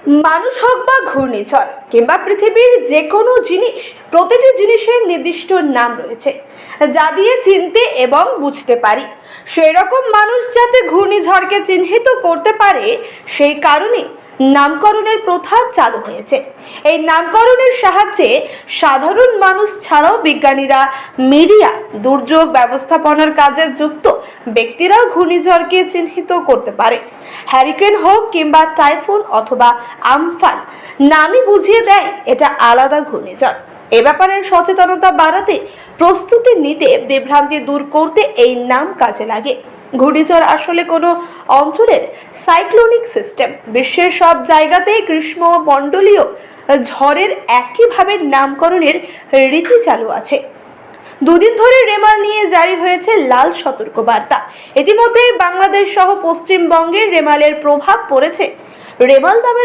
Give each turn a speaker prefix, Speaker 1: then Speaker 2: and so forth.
Speaker 1: মানুষ হোক বা ঘূর্ণিঝড় কিংবা পৃথিবীর যে কোনো জিনিস, প্রতিটি জিনিসের নির্দিষ্ট নাম রয়েছে যা দিয়ে চিনতে এবং বুঝতে পারি। সেরকম মানুষ যাতে ঘূর্ণিঝড়কে চিহ্নিত করতে পারে সেই কারণে নামকরণের প্রথা চালু হয়েছে। এই নামকরণের সাহায্যে সাধারণ মানুষ ছাড়াও বিজ্ঞানীরা, মিডিয়া, দুর্যোগ ব্যবস্থাপনার কাজে যুক্ত ব্যক্তিরাও ঘূর্ণিঝড়কে চিহ্নিত করতে পারে। হ্যারিকেন হোক কিংবা টাইফুন অথবা আমফান, নামই বুঝিয়ে দেয় এটা আলাদা ঘূর্ণিঝড়। এ ব্যাপারে সচেতনতা বাড়াতে, প্রস্তুতি নিতে, বিভ্রান্তি দূর করতে এই নাম কাজে লাগে। ঘূর্ণিঝড় আসলে কোনো অঞ্চলের সাইক্লোনিক সিস্টেম। বিশ্বের সব জায়গাতেই গ্রীষ্মমণ্ডলীয় ঝড়ের একইভাবে নামকরণের রীতি চালু আছে। দুদিন ধরে রেমাল নিয়ে জারি হয়েছে লাল সতর্কবার্তা। ইতিমধ্যে বাংলাদেশ সহ পশ্চিমবঙ্গে রেমালের প্রভাব পড়েছে। রেমাল নামের